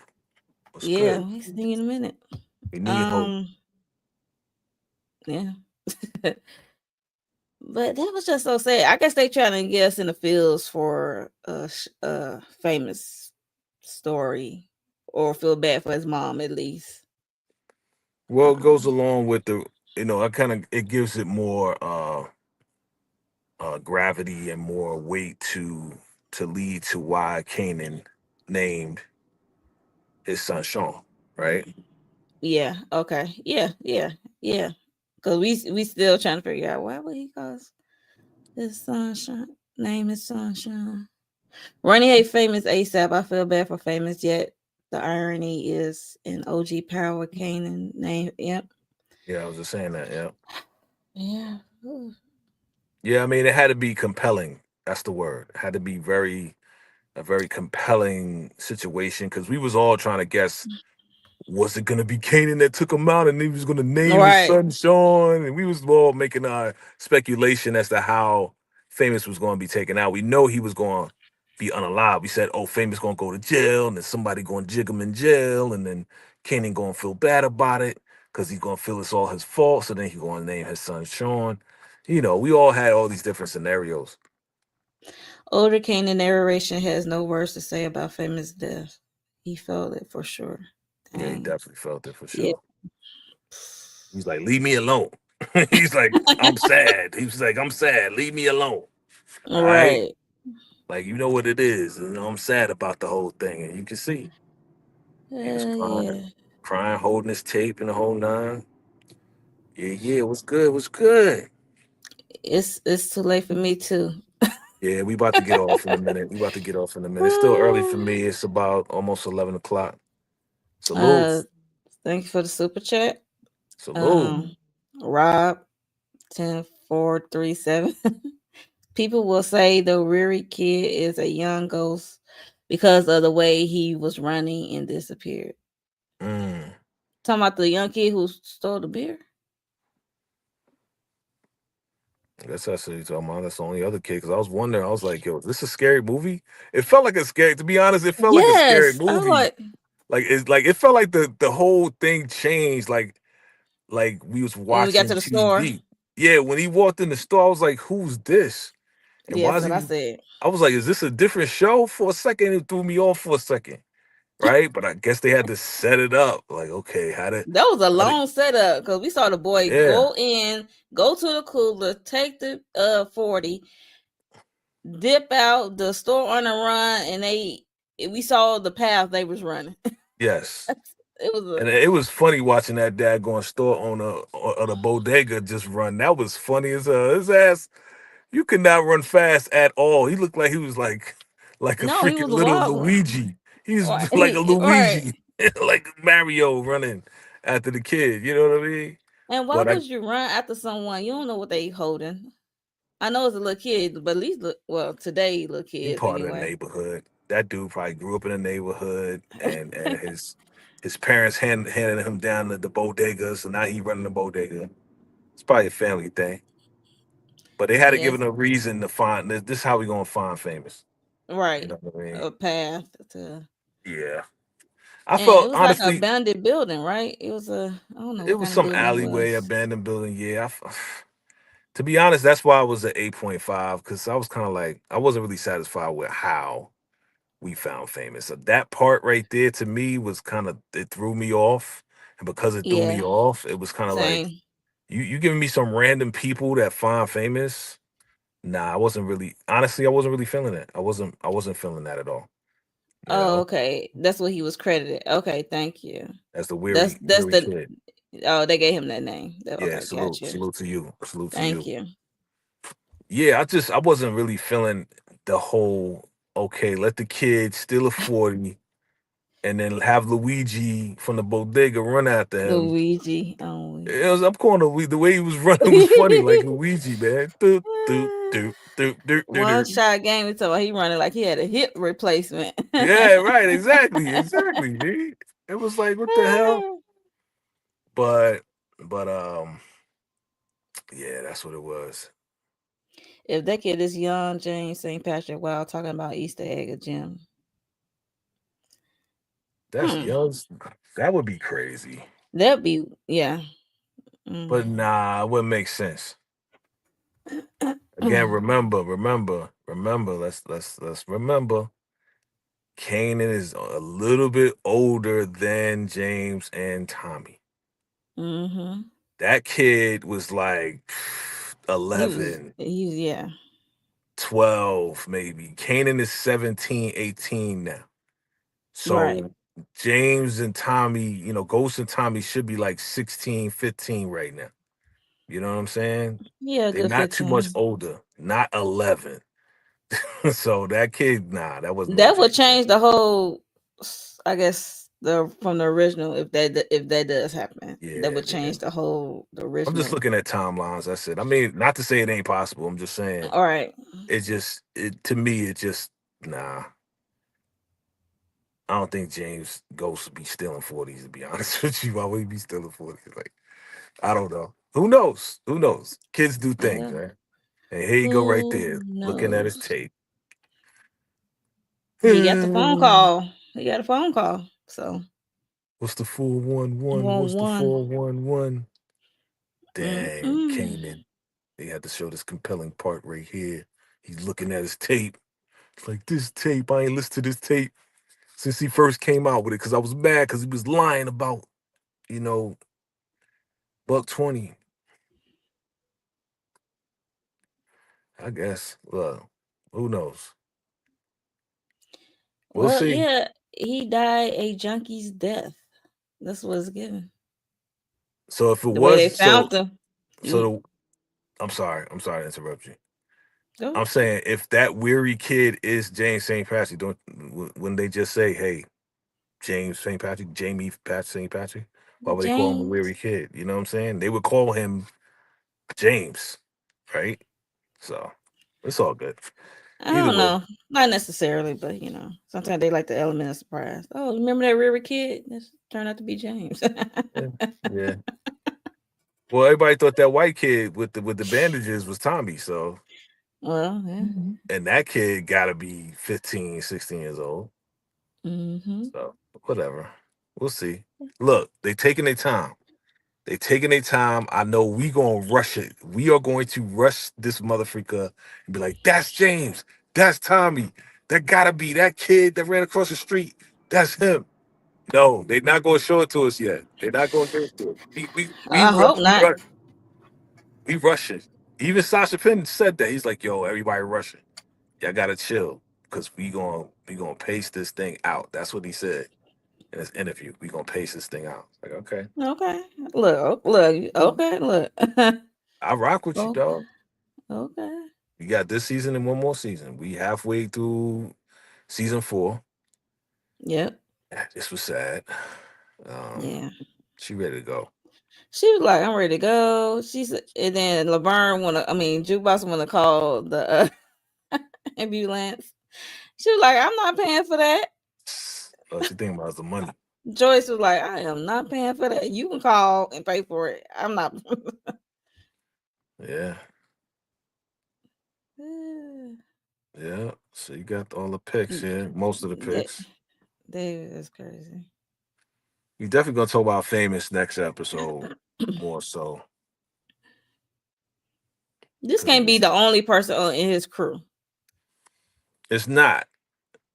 What's yeah, good? we see you in a minute. We need hope. Um, yeah. But that was just so sad. I guess they trying to get us in the fields for a famous story, or feel bad for his mom at least. Well, it goes Um, along with the, I kind of, it gives it more gravity and more weight to lead to why Kanan named his son Sean, right? yeah. Okay. Yeah. Yeah. Yeah. Cause we still trying to figure out why would he call his son Sean, name his son Sean. Ronnie hate famous ASAP. I feel bad for famous yet. The irony is in OG Power Kanan name. Yep. Yeah, I was just saying that. Yeah, Yeah. Ooh. yeah. I mean, it had to be compelling. That's the word. It had to be a very compelling situation because we was all trying to guess, was it gonna be Kanan that took him out and he was gonna name his Right. son Sean? And we was all making our speculation as to how Famous was gonna be taken out. We know he was gonna be unalive. We said, oh, Famous gonna go to jail, and then somebody gonna jig him in jail, and then Kanan gonna feel bad about it because he's gonna feel it's all his fault. So then he's gonna name his son Sean. We all had all these different scenarios. Older Kanan narration has no words to say about famous death. He felt it for sure. Yeah, he Dang. definitely felt it for Yeah. sure. He's like, leave me alone. He's like, I'm sad. He was like, I'm sad. Leave me alone. All right. Right. Like, you know what it is. I'm sad about the whole thing. And you can see he was crying, Yeah. crying, holding his tape and the whole nine. Yeah, yeah, what's good? What's good? It's too late for me too. Yeah, we about to get off in a minute. We about to get off in a minute. It's still early for me. It's about almost 11 o'clock. Salute. uh Thank you for the super chat. Salute. Um Rob 10437. People will say the Riri kid is a young ghost because of the way he was running and disappeared. Mm. Talking about the young kid who stole the beer? I guess that's what you're talking about. That's the only other kid. Because I was wondering, I was like, yo, is this a scary movie? It felt like a scary, to be honest, it felt like a scary Yes. I was movie. like, Like it felt like the whole thing changed. Like we was when we got watching to the store. TV. Yeah, when he walked in the store, I was like, who's this? And Yeah, why that's is what I he? said. I was like, is this a different show? For a second, it threw me off for a second, right? But I guess they had to set it up. Like, okay, That was a how did, long setup because we saw the boy yeah, go in, go to the cooler, take the 40, dip out, the store on a run, and we saw the path they was running. yes. It was a And it was funny watching that dad going store owner or the bodega just run. That was funny as his ass. You could not run fast at all. He looked like he was like a no, he freaking was a little wobbling. Luigi. He's like a Right. Luigi, like Mario running after the kid. You know what I mean? And why But would you run after someone you don't know what they holding? I know it's a little kid, but at least today little he kids part of the anyway. neighborhood. That dude probably grew up in the neighborhood, and his parents handed him down to the bodega, so now he running the bodega. It's probably a family thing. But they had to give Yes, him a reason to find this. This is how we gonna find famous. You right. know what I mean? A path to, Yeah. I and it felt was like an honestly, abandoned building, right? It was I don't know it what was kind of some building it alleyway was. abandoned building. Yeah, To be honest, that's why I was at 8.5 because I was kind of like I wasn't really satisfied with how we found famous. So that part right there to me was kind of it threw me off, and because it threw me Yeah, off, it was kind of like same. you giving me some random people that find famous. Nah, I wasn't really honestly I wasn't really feeling it. I wasn't feeling that at all. You Oh, know, okay. That's what he was credited. Okay, thank you. as the That's weary the kid. oh, they gave him that name. Yeah, Okay, salute, gotcha. salute to you, salute to Thank you. you. Yeah, I wasn't really feeling the whole okay. Let the kid steal a 40 and then have Luigi from the bodega run after him. Luigi. Oh, It was, I'm calling the way he was running was funny, like Luigi, man. Doot, doot, doot, doot, doot, doot, One doot. shot game until he running like he had a hip replacement. Yeah, right, exactly, exactly, dude. It was like, what the hell? But, but, yeah, that's what it was. If that kid is young, James St. Patrick, wow, talking about Easter egg or Jim. That's Hmm. young. That would be crazy. That'd be yeah. Mm. But nah, it wouldn't make sense. Again, remember. Let's remember. Kanan is a little bit older than James and Tommy. Mm-hmm. That kid was like eleven, He was yeah. 12, maybe. Kanan is 17, 18 now. Right. So James and Tommy, Ghost and Tommy should be like 16, 15 right now. You know what I'm saying? Yeah, a They're good not too much 15. older, not 11. So that kid, nah, that was no That would James. change the whole I guess the from the original if that does happen. That Yeah, would yeah. change the whole the I'm just original. looking at timelines. That's it. I mean, not to say it ain't possible. I'm just saying All right. it to me, it just nah. I don't think James Ghost would be stealing 40s, to be honest with you. Why would he be stealing 40s? Like, I don't know. Who knows? Who knows? Kids do things, Well, man. And here you go right who there, looking at his knows? tape. He got the phone call. He got a phone call. So What's the 411? What's the 1-1. 411? Dang, Mm-mm. Kanan. They had to show this compelling part right here. He's looking at his tape. It's like, this tape, I ain't listened to this tape since he first came out with it because I was mad because he was lying about, you know, buck 20. I guess. Well, who knows? We'll Well, see. yeah, he died a junkie's death. That's what it's given. So if it The way they was found him. so You the, I'm sorry to interrupt you. go. I'm saying if that weary kid is James St. Patrick, don't when they just say, hey, James St. Patrick, Jamie Pat St. Patrick, why would they call him a weary James. kid? You know what I'm saying? They would call him James, right? So it's all good. I Either don't way. know. Not necessarily, but sometimes they like the element of surprise. Oh, remember that river kid? This turned out to be James. Yeah. Yeah. Well, everybody thought that white kid with the bandages was Tommy, so Well, yeah. and that kid gotta be 15, 16 years old. Mm-hmm. So whatever. We'll see. Look, they taking their time. They taking their time. I know we gonna rush it. We are going to rush this motherfucker and be like, that's James. That's Tommy. That gotta be that kid that ran across the street. That's him. No, they're not gonna show it to us yet. They're not gonna give it to us. I hope not. We rushing. Even Sasha Penn said that. He's like, yo, everybody rushing. Y'all gotta chill. Cause we gonna pace this thing out. That's what he said in his interview. We gonna pace this thing out. Like, okay. Okay. Look. Okay, look. I rock with you, Oh, dog. okay. We got this season and one more season. We halfway through season 4. Yep. This was sad. Um, Yeah. she ready to go. She was like, "I'm ready to go." And then Laverne Jukebox wanna call the ambulance. She was like, "I'm not paying for that." She thinking about is the money. Joyce was like, "I am not paying for that. You can call and pay for it. I'm not." Yeah, yeah. So you got all the picks here, most of the that picks. David is crazy. We definitely gonna talk about famous next episode more so. This because can't be the only person in his crew. it's not.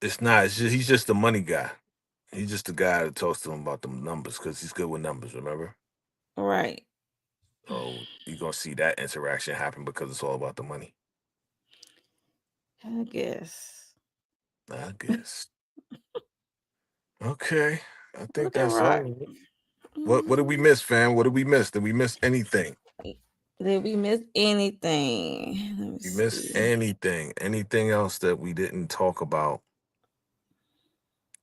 It's not. It's just, he's just the money guy. He's just the guy that talks to him about the numbers because he's good with numbers. Remember? Right. So you're gonna see that interaction happen because it's all about the money. I guess. I guess. Okay. I think Look at that's Rock. all. What did we Mhm. miss, fam? What did we miss? Did we miss anything? Did we miss anything? Let me We miss see. anything? Anything else that we didn't talk about?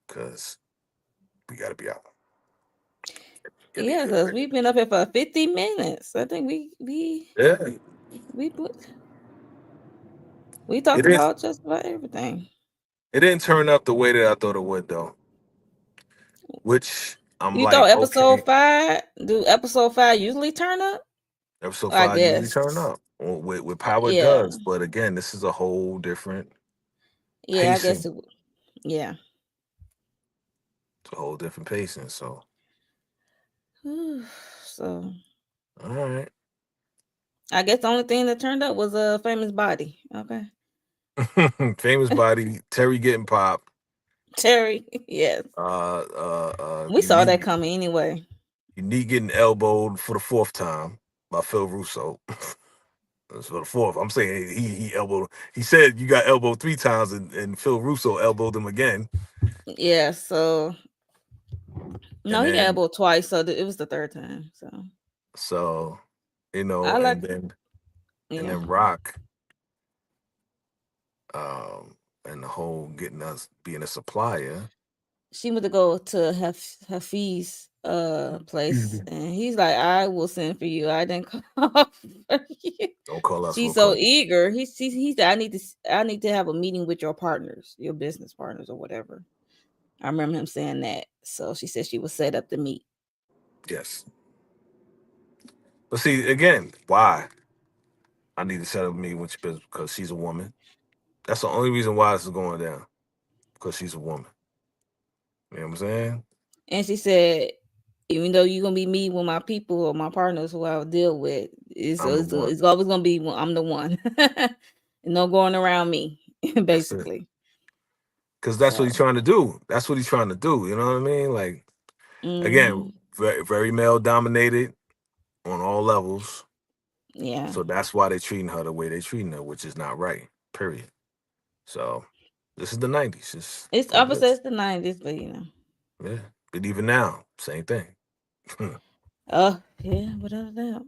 Because we gotta be out. Gotta Yeah, get because ready. we've been up here for 50 minutes. I think Yeah. we we It talked didn't about just about everything. it didn't turn up the way that I thought it would though. Which I'm You thought like, okay, episode 5? Do episode 5 usually turn up? episode I five usually turn guess. up. Well, with power it Yeah. does, but again, this is a whole different Yeah, I guess pacing. yeah. It's a whole different pacing. So So all right. I guess the only thing that turned up was a famous body. Okay. Famous body, Terry getting popped. Terry, yes. We saw that Unique coming anyway. Unique getting elbowed for the fourth time by Phil Russo. That's for the fourth. I'm saying he elbowed. He said you got elbowed 3 times, and Phil Russo elbowed him again. Yeah, so And no, he got then elbowed twice, so it was the third time. So so I like, and yeah. then Rock, um, and the whole getting us being a supplier. She went to go to Hafiz's place, Mhm. and he's like, "I will send for you. I didn't call for you." Don't call us. She's We'll call so you. eager. He said, I need to have a meeting with your partners, your business partners, or whatever." I remember him saying that. So she said she was set up to meet. Yes. But see, again, why I need to set up a meeting with your business because she's a woman. That's the only reason why this is going down because she's a woman. You know what I'm saying? And she said, even though you're gonna be meeting with my people or my partners who I'll deal with, I'm the one. it's always gonna be I'm the one. No going around me, That's it. basically. Because that's what he's So, trying to do. That's what he's trying to do. You know what I mean? Like again, mhm, very male dominated on all levels. yeah, So that's why they're treating her the way they're treating her, which is not right. Period. So this is the '90s. It's it's what it opposite is. it's the '90s, but you know, Yeah. But even now, same thing. oh yeah, without a doubt,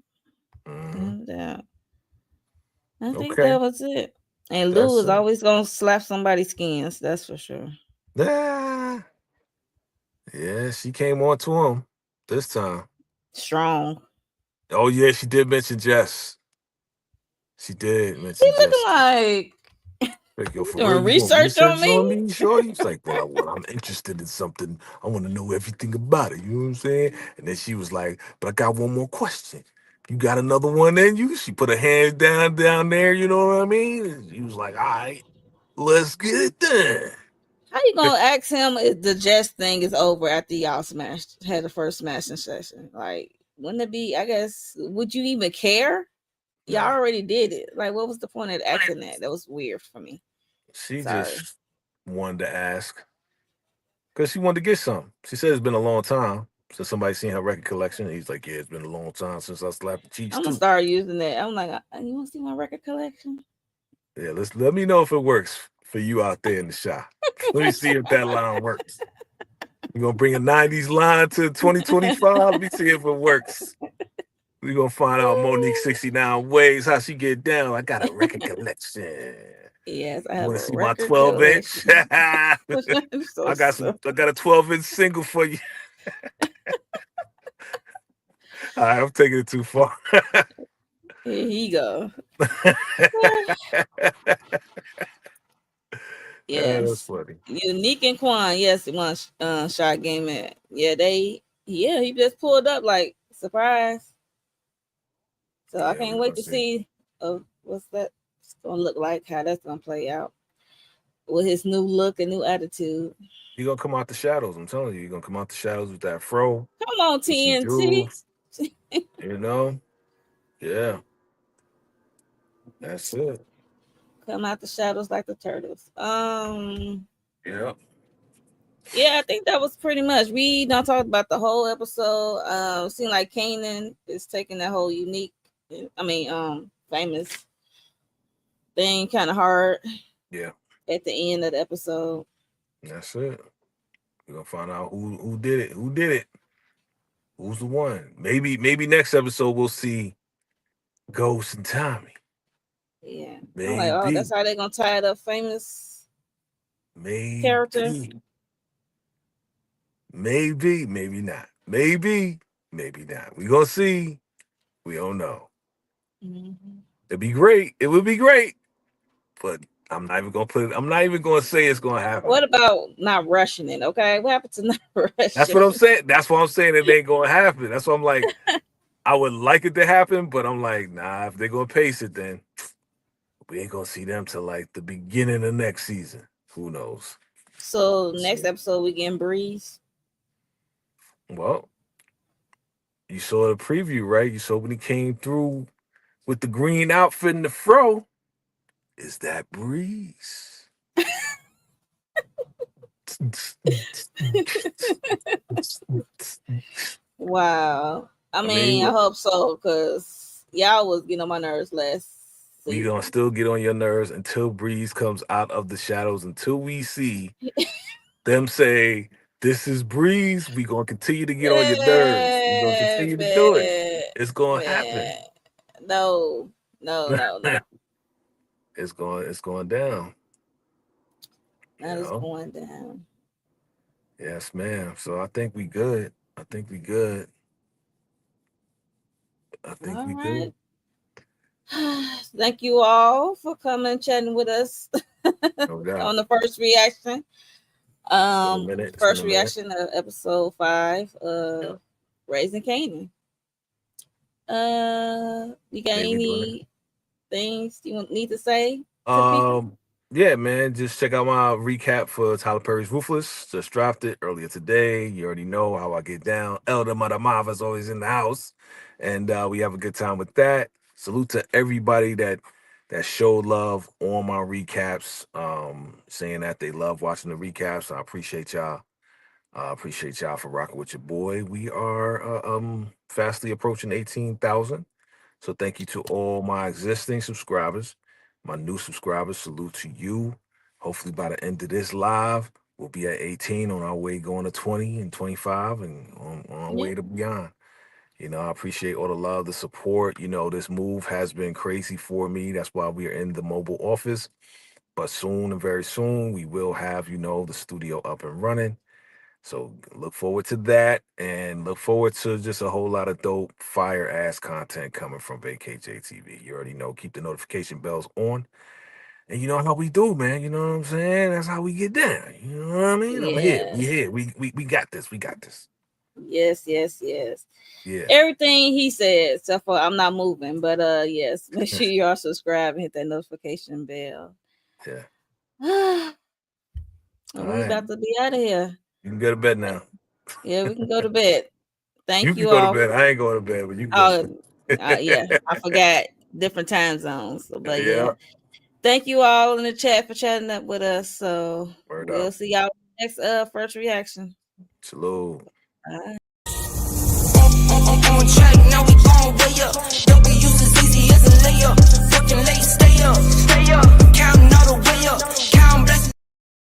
Hmm. without a doubt. I think Okay. that was it. And Lou That's is always gonna slap somebody's skins, that's for sure. ah, yeah, she came on to him this time. Strong. Oh yeah, she did mention Jess. She did He mention Jess. looking like Like, yo, you for real, doing you doing research on research on me. me, shorty? He's like, well, I'm interested in something. I want to know everything about it. You know what I'm saying? And then she was like, but I got one more question. You got another one in you? She put her hands down there. You know what I mean? And he was like, all right, let's get it done. How you gonna ask him if the Jess thing is over after y'all smashed had the first smashing session? Like, wouldn't it be? I guess would you even care? Y'all Nah, already did it. Like, what was the point of asking that? That was weird for me. she Sorry. just wanted to ask because she wanted to get some. She said it's been a long time since somebody seen her record collection. He's like, yeah, it's been a long time since I slapped the cheeks I'm gonna too. start using that. I'm like, you want to see my record collection? Yeah, let me know if it works for you out there in the shop. Let me see if that line works. We're gonna bring a '90s line to 2025. Let me see if it works. We're gonna find out Monique 69 ways how she get down. I got a record collection. Yes, I You have want to a see my record 12 inch? collection. So, so I got a 12-inch single for you. All right, I'm taking it too far. here you go. That's Yes. funny. Unique and Quan, yes, one shot game at. Yeah, he just pulled up like surprise. So I Yeah, can't we're wait gonna to see. see what's that gonna look like, how that's gonna play out with his new look and new attitude. You're gonna come out the shadows. I'm telling you, you're gonna come out the shadows with that fro, Come on, with some TNT. jewels, you know? Yeah. That's it. Come out the shadows like the turtles. Yeah. Yeah, I think that was pretty much. We not talked about the whole episode. Seemed like Kanan is taking that whole unique, famous thing kind of hard Yeah. at the end of the episode. That's it. We're gonna find out who did it. Who did it? Who's the one? Maybe next episode we'll see Ghost and Tommy. Yeah, I'm like, oh, Maybe. that's how they gonna tie the famous character. Maybe. Maybe. Maybe not. Maybe not. We gonna see. We don't know. Hmm. It'd be great. It would be great. But I'm not even gonna put it. I'm not even gonna say it's gonna happen. What about not rushing it? Okay, what happened to not That's rushing? what I'm saying. That's what I'm saying. It ain't gonna happen. That's what I'm like. I would like it to happen, but I'm like, nah. If they're gonna pace it, then we ain't gonna see them till like the beginning of next season. Who knows? So We'll next see. episode we getting Breeze. Well, you saw the preview, right? You saw when he came through with the green outfit and the fro. Is that Breeze? Wow. I I mean, I mean, hope so, cause y'all was getting on my nerves last we gonna season. still get on your nerves until Breeze comes out of the shadows. Until we see them say, "This is Breeze." We gonna continue to get on your nerves. We gonna Man, continue to do it. man, It's gonna happen. man. No, no, no, no. It's going down. You That is know. going down. Yes, ma'am. So I think we good. I think we good. I think All we right. good. Thank you all for coming chatting with us No doubt. on the first reaction. It's been a minute. It's been First a minute. reaction of episode 5 Yeah. of Raising Canaan. You got They be doing it. any things you need to say to the people? Um, yeah, man. Just check out my recap for Tyler Perry's Ruthless. Just dropped it earlier today. You already know how I get down. Elder Mother is always in the house, and we have a good time with that. Salute to everybody that showed love on my recaps, saying that they love watching the recaps. I appreciate y'all. I appreciate y'all for rocking with your boy. We are fastly approaching 18,000. So thank you to all my existing subscribers, my new subscribers. Salute to you. Hopefully by the end of this live, we'll be at 18 on our way going to 20 and 25 and on our Yeah. way to beyond. I appreciate all the love, the support. This move has been crazy for me. That's why we are in the mobile office. But soon and very soon, we will have, the studio up and running. So look forward to that and look forward to just a whole lot of dope fire ass content coming from VKJ TV. You already know, keep the notification bells on. And you know how we do, man. You know what I'm saying? That's how we get down. You know what I mean? I'm here. We Yes. here. We got this. We got this. Yes, yes, yes. Yeah. Everything he said, except for I'm not moving. But yes, make sure you are subscribed and hit that notification bell. Yeah. All We right. about to be out of here. You can go to bed now. Yeah, we can go to bed. You Thank can you go to all. bed. I ain't going to bed, but you can go to Uh, bed. yeah, I forgot different time zones. But Yeah. yeah, thank you all in the chat for chatting up with us. So Word we'll up. see y'all next first reaction. Salute. Bye.